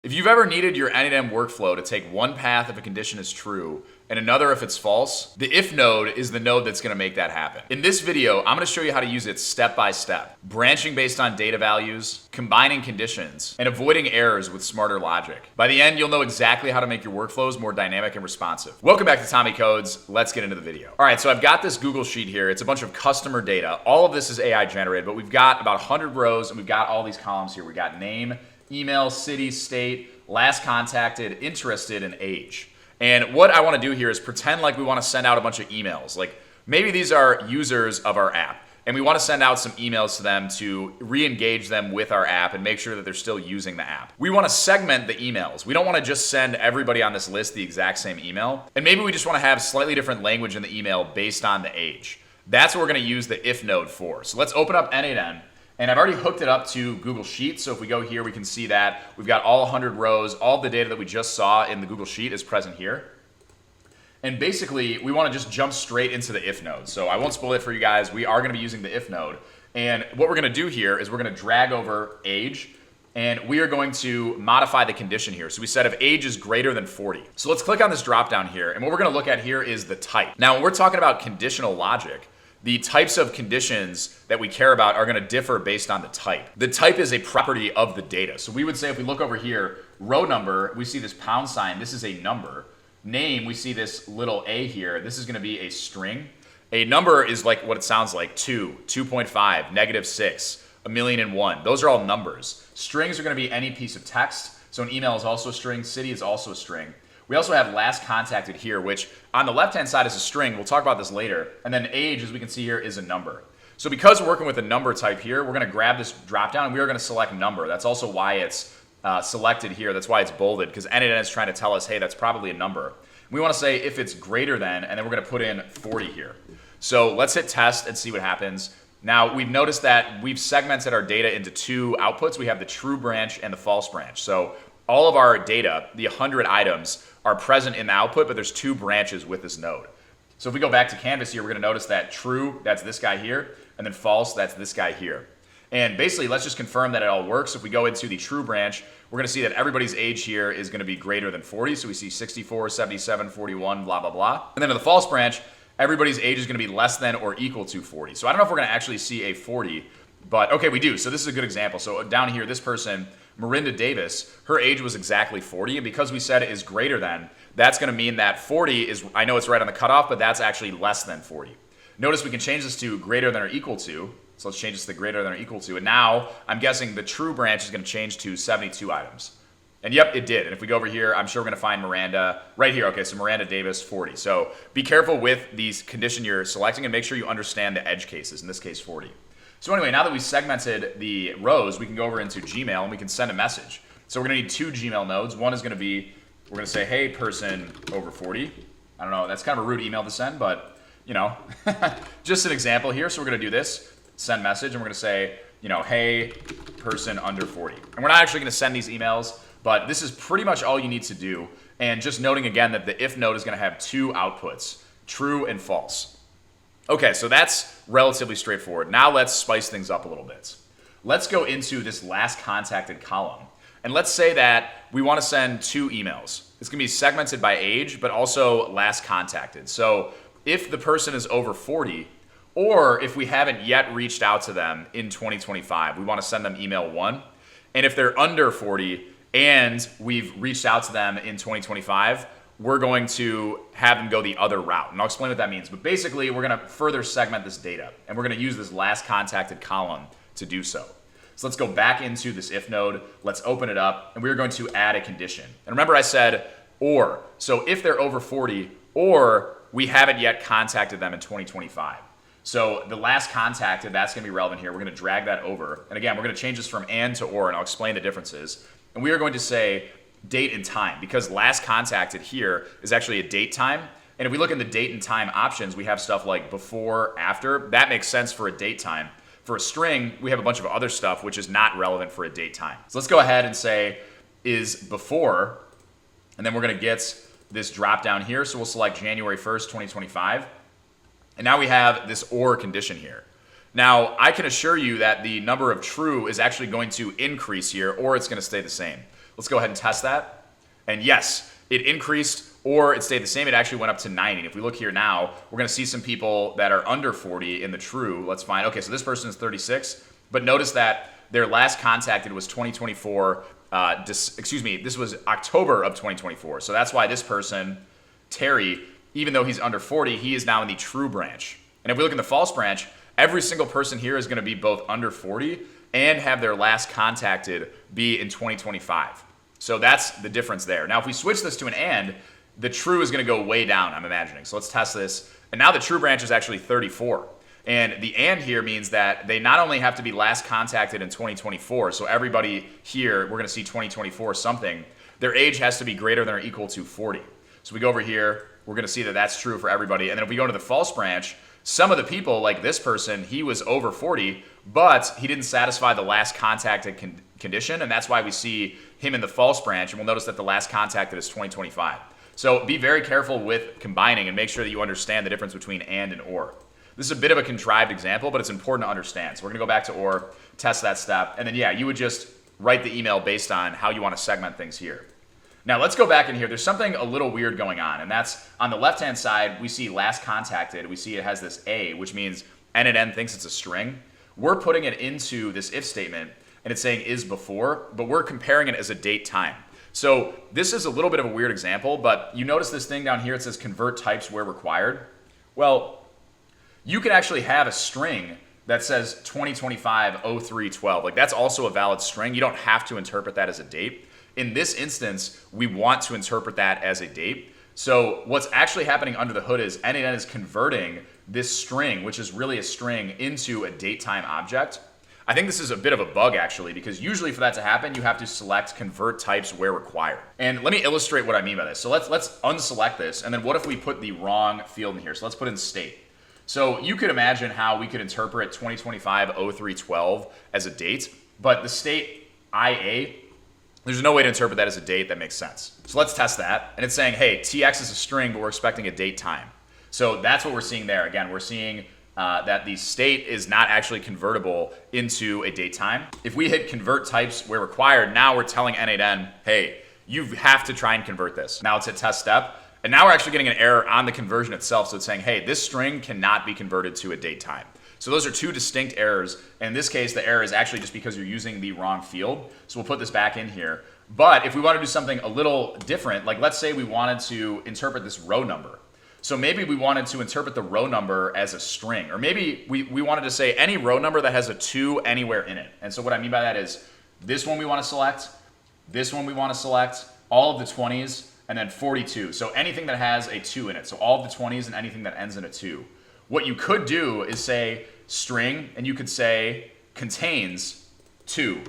If you've ever needed your n8n workflow to take one path if a condition is true and another if it's false, the if node is the node that's going to make that happen. In this video, I'm going to show you how to use it step by step, branching based on data values, combining conditions, and avoiding errors with smarter logic. By the end, you'll know exactly how to make your workflows more dynamic and responsive. Welcome back to Tommy Codes. Let's get into the video. All right, so I've got this Google Sheet here. It's a bunch of customer data. All of this is AI generated, but we've got about 100 rows and we've got all these columns here. We got name, email, city, state, last contacted, interested, and age. And what I want to do here is pretend like we want to send out a bunch of emails. Like maybe these are users of our app and we want to send out some emails to them to re-engage them with our app and make sure that they're still using the app. We want to segment the emails. We don't want to just send everybody on this list the exact same email. And maybe we just want to have slightly different language in the email based on the age. That's what we're going to use the if node for. So let's open up n8n. And I've already hooked it up to Google Sheets. So if we go here, we can see that we've got all 100 rows. All the data that we just saw in the Google Sheet is present here. And basically, we want to just jump straight into the if node. So I won't spoil it for you guys. We are going to be using the if node. And what we're going to do here is we're going to drag over age. And we are going to modify the condition here. So we said if age is greater than 40. So let's click on this drop down here. And what we're going to look at here is the type. Now, when we're talking about conditional logic, the types of conditions that we care about are going to differ based on the type. The type is a property of the data. So we would say if we look over here, row number, we see this pound sign. This is a number. Name, we see this little a here. This is going to be a string. A number is like what it sounds like, 2, 2.5, -6, 1,000,001. Those are all numbers. Strings are going to be any piece of text. So an email is also a string. City is also a string. We also have last contacted here, which on the left-hand side is a string. We'll talk about this later. And then age, as we can see here, is a number. So because we're working with a number type here, we're going to grab this drop-down and we are going to select number. That's also why it's selected here. That's why it's bolded, because n8n is trying to tell us, hey, that's probably a number. We want to say if it's greater than, and then we're going to put in 40 here. So let's hit test and see what happens. Now, we've noticed that we've segmented our data into two outputs. We have the true branch and the false branch. So all of our data, the 100 items, are present in the output, but there's two branches with this node. So if we go back to Canvas here, we're going to notice that true, that's this guy here, and then false, that's this guy here. And basically, let's just confirm that it all works. If we go into the true branch, we're going to see that everybody's age here is going to be greater than 40. So we see 64, 77, 41, blah, blah, blah. And then in the false branch, everybody's age is going to be less than or equal to 40. So I don't know if we're going to actually see a 40, but okay, we do. So this is a good example. So down here, this person, Miranda Davis, her age was exactly 40. And because we said it is greater than, that's going to mean that 40 is, I know it's right on the cutoff, but that's actually less than 40. Notice we can change this to greater than or equal to. So let's change this to greater than or equal to. And now I'm guessing the true branch is going to change to 72 items. And yep, it did. And if we go over here, I'm sure we're going to find Miranda right here. Okay, so Miranda Davis, 40. So be careful with these condition you're selecting and make sure you understand the edge cases, in this case 40. So anyway, now that we've segmented the rows, we can go over into Gmail and we can send a message. So we're going to need two Gmail nodes. One is going to be, we're going to say, hey, person over 40. I don't know, that's kind of a rude email to send, but, you know, just an example here. So we're going to do this, send message, and we're going to say, you know, hey, person under 40. And we're not actually going to send these emails, but this is pretty much all you need to do. And just noting again that the if node is going to have two outputs, true and false. Okay, so that's relatively straightforward. Now let's spice things up a little bit. Let's go into this last contacted column. And let's say that we want to send two emails. It's going to be segmented by age, but also last contacted. So if the person is over 40, or if we haven't yet reached out to them in 2025, we want to send them email 1. And if they're under 40 and we've reached out to them in 2025, we're going to have them go the other route. And I'll explain what that means. But basically, we're going to further segment this data. And we're going to use this last contacted column to do so. So let's go back into this if node. Let's open it up. And we're going to add a condition. And remember I said or. So if they're over 40 or we haven't yet contacted them in 2025. So the last contacted, that's going to be relevant here. We're going to drag that over. And again, we're going to change this from and to or. And I'll explain the differences. And we are going to say date and time, because last contacted here is actually a date time. And if we look in the date and time options, we have stuff like before, after. That makes sense for a date time. For a string, we have a bunch of other stuff which is not relevant for a date time. So let's go ahead and say is before, and then we're going to get this drop down here. So we'll select January 1st, 2025. And now we have this or condition here. Now, I can assure you that the number of true is actually going to increase here, or it's going to stay the same. Let's go ahead and test that. And yes, it increased or it stayed the same. It actually went up to 90. If we look here now, we're going to see some people that are under 40 in the true. Let's find, okay, so this person is 36, but notice that their last contacted was 2024, this was October of 2024. So that's why this person, Terry, even though he's under 40, he is now in the true branch. And if we look in the false branch, every single person here is going to be both under 40 and have their last contacted be in 2025. So that's the difference there. Now, if we switch this to an and, the true is going to go way down, I'm imagining. So let's test this. And now the true branch is actually 34. And the and here means that they not only have to be last contacted in 2024, so everybody here, we're going to see 2024 something, their age has to be greater than or equal to 40. So we go over here, we're going to see that that's true for everybody. And then if we go to the false branch, some of the people, like this person, he was over 40, but he didn't satisfy the last contacted condition, and that's why we see him in the false branch, and we'll notice that the last contacted is 2025. So be very careful with combining and make sure that you understand the difference between and or. This is a bit of a contrived example, but it's important to understand. So we're going to go back to or, test that step, and then yeah, you would just write the email based on how you want to segment things here. Now let's go back in here. There's something a little weird going on, and that's on the left-hand side, we see last contacted. We see it has this A, which means n8n thinks it's a string. We're putting it into this if statement, and it's saying is before, but we're comparing it as a date time. So this is a little bit of a weird example, but you notice this thing down here, it says convert types where required. Well, you can actually have a string that says 2025-03-12. Like that's also a valid string. You don't have to interpret that as a date. In this instance, we want to interpret that as a date. So what's actually happening under the hood is n8n is converting this string, which is really a string, into a date time object. I think this is a bit of a bug actually, because usually for that to happen, you have to select convert types where required. And let me illustrate what I mean by this. So let's unselect this, and then what if we put the wrong field in here? So let's put in state. So you could imagine how we could interpret 2025-03-12 as a date, but the state IA, there's no way to interpret that as a date that makes sense. So let's test that. And it's saying, hey, TX is a string, but we're expecting a date time. So that's what we're seeing there. Again, we're seeing that the state is not actually convertible into a date time. If we hit convert types where required, now we're telling n8n, hey, you have to try and convert this. Now it's at test step. And now we're actually getting an error on the conversion itself. So it's saying, hey, this string cannot be converted to a date time. So those are two distinct errors. In this case, the error is actually just because you're using the wrong field. So we'll put this back in here. But if we want to do something a little different, like let's say we wanted to interpret this row number. So maybe we wanted to interpret the row number as a string, or maybe we wanted to say any row number that has a 2 anywhere in it. And so what I mean by that is this one we want to select, this one we want to select, all of the 20s, and then 42. So anything that has a 2 in it. So all of the 20s and anything that ends in a 2. What you could do is say string, and you could say contains 2.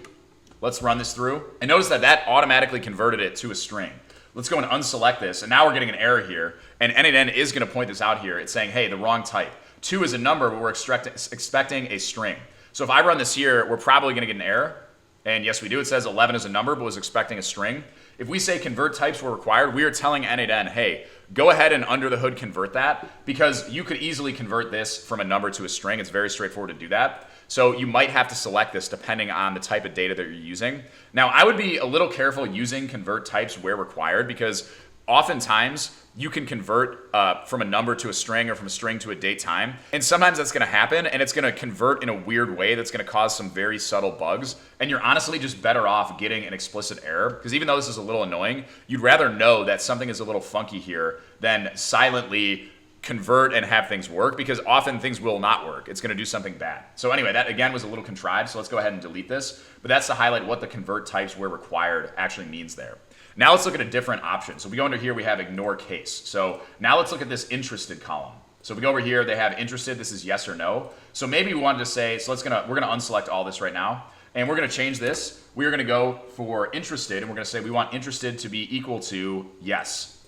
Let's run this through. And notice that that automatically converted it to a string. Let's go and unselect this, and now we're getting an error here. And n8n is going to point this out here. It's saying, hey, the wrong type. 2 is a number, but we're expecting a string. So if I run this here, we're probably going to get an error. And yes, we do. It says 11 is a number, but was expecting a string. If we say convert types were required, we are telling n8n, hey, go ahead and under the hood convert that, because you could easily convert this from a number to a string. It's very straightforward to do that. So you might have to select this depending on the type of data that you're using. Now, I would be a little careful using convert types where required, because oftentimes you can convert from a number to a string or from a string to a date time. And sometimes that's going to happen, and it's going to convert in a weird way that's going to cause some very subtle bugs. And you're honestly just better off getting an explicit error, because even though this is a little annoying, you'd rather know that something is a little funky here than silently convert and have things work, because often things will not work. It's going to do something bad. So anyway, that again was a little contrived, so let's go ahead and delete this. But that's to highlight what the convert types where required actually means there. Now let's look at a different option. So we go under here, we have ignore case. So now let's look at this interested column. So if we go over here, they have interested, this is yes or no. So maybe we wanted to say, so we're gonna unselect all this right now, and we're gonna change this. We're gonna go for interested, and we're gonna say we want interested to be equal to yes.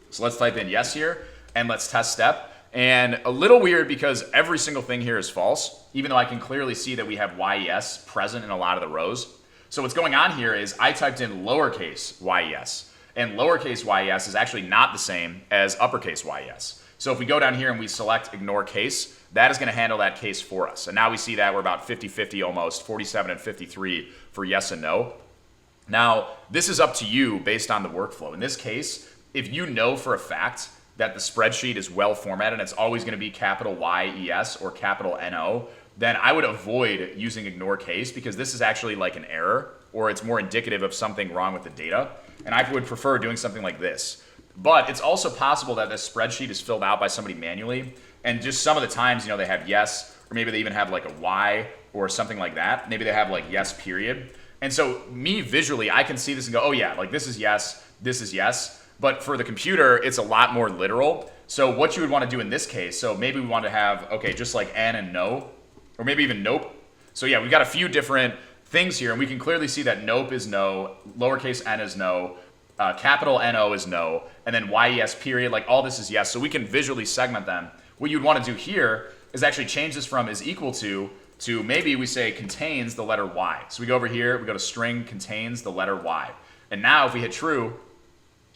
So let's type in yes here, and let's test step. And a little weird because every single thing here is false, even though I can clearly see that we have yes present in a lot of the rows. So what's going on here is I typed in lowercase yes, and lowercase yes is actually not the same as uppercase yes. So if we go down here and we select ignore case, that is going to handle that case for us. And now we see that we're about 50-50 almost, 47 and 53 for yes and no. Now, this is up to you based on the workflow. In this case, if you know for a fact that the spreadsheet is well formatted and it's always going to be capital YES or capital NO, then I would avoid using ignore case, because this is actually like an error, or it's more indicative of something wrong with the data. And I would prefer doing something like this. But it's also possible that this spreadsheet is filled out by somebody manually, and just some of the times, they have yes, or maybe they even have like a Y or something like that. Maybe they have like yes period. And so me visually, I can see this and go, oh yeah, like this is yes, this is yes. But for the computer, it's a lot more literal. So what you would want to do in this case, so maybe we want to have, okay, just like N and no, or maybe even nope. So yeah, we've got a few different things here, and we can clearly see that nope is no, lowercase n is no, capital NO is no, and then YES period, like all this is yes. So we can visually segment them. What you'd want to do here is actually change this from is equal to maybe we say contains the letter Y. So we go over here, we go to string contains the letter Y. And now if we hit true,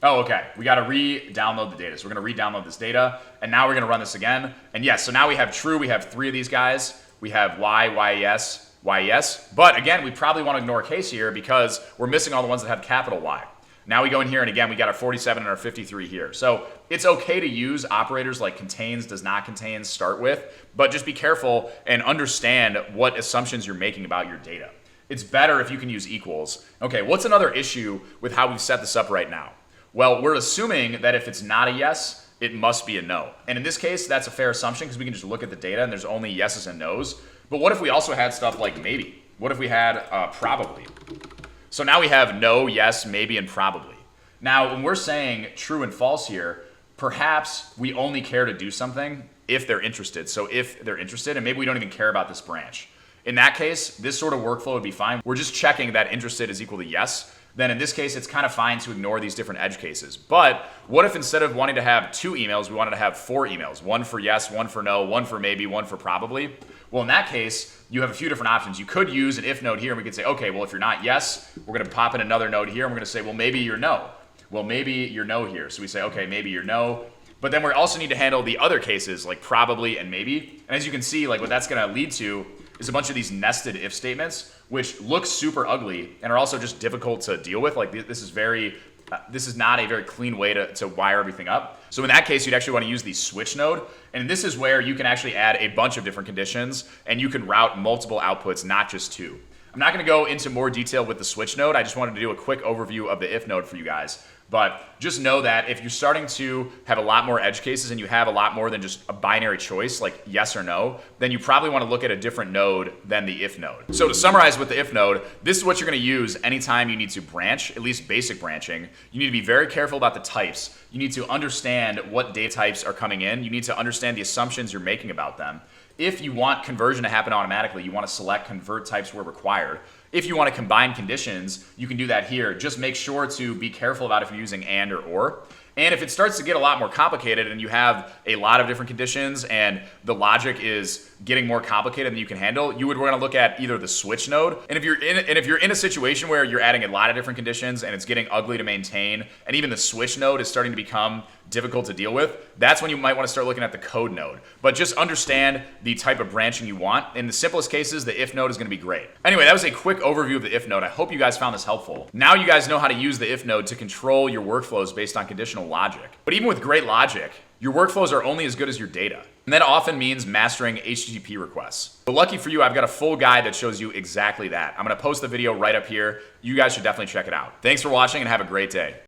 oh, okay, we got to re-download the data. So we're going to re-download this data, and now we're going to run this again. And yes, so now we have true, we have 3 of these guys. We have Y, YES, YES. But again, we probably want to ignore a case here because we're missing all the ones that have capital Y. Now we go in here, and again, we got our 47 and our 53 here. So it's okay to use operators like contains, does not contain, start with, but just be careful and understand what assumptions you're making about your data. It's better if you can use equals. Okay, what's another issue with how we've set this up right now? Well, we're assuming that if it's not a yes, it must be a no. And in this case, that's a fair assumption because we can just look at the data and there's only yeses and nos. But what if we also had stuff like maybe? What if we had probably? So now we have no, yes, maybe, and probably. Now, when we're saying true and false here, perhaps we only care to do something if they're interested. So if they're interested, and maybe we don't even care about this branch. In that case, this sort of workflow would be fine. We're just checking that interested is equal to yes. Then in this case, it's kind of fine to ignore these different edge cases. But what if instead of wanting to have 2 emails, we wanted to have 4 emails? 1 for yes, 1 for no, 1 for maybe, 1 for probably? Well, in that case, you have a few different options. You could use an if node here, and we could say, okay, well, if you're not yes, we're going to pop in another node here, and we're going to say, well, maybe you're no. Well, maybe you're no here. So we say, okay, maybe you're no. But then we also need to handle the other cases, like probably and maybe. And as you can see, like what that's going to lead to is a bunch of these nested if statements, which look super ugly and are also just difficult to deal with. Like this is not a very clean way to wire everything up. So in that case, you'd actually want to use the switch node. And this is where you can actually add a bunch of different conditions and you can route multiple outputs, not just 2. I'm not going to go into more detail with the switch node. I just wanted to do a quick overview of the if node for you guys. But just know that if you're starting to have a lot more edge cases and you have a lot more than just a binary choice, like yes or no, then you probably want to look at a different node than the if node. So to summarize with the if node, this is what you're going to use anytime you need to branch, at least basic branching. You need to be very careful about the types. You need to understand what data types are coming in. You need to understand the assumptions you're making about them. If you want conversion to happen automatically, you want to select convert types where required. If you want to combine conditions, you can do that here. Just make sure to be careful about if you're using and or. And if it starts to get a lot more complicated and you have a lot of different conditions and the logic is getting more complicated than you can handle, you would want to look at either the switch node. And if you're in a situation where you're adding a lot of different conditions and it's getting ugly to maintain, and even the switch node is starting to become difficult to deal with, that's when you might want to start looking at the code node. But just understand the type of branching you want. In the simplest cases, the if node is going to be great. Anyway, that was a quick overview of the if node. I hope you guys found this helpful. Now you guys know how to use the if node to control your workflows based on conditional logic. But even with great logic, your workflows are only as good as your data. And that often means mastering HTTP requests. But lucky for you, I've got a full guide that shows you exactly that. I'm going to post the video right up here. You guys should definitely check it out. Thanks for watching and have a great day.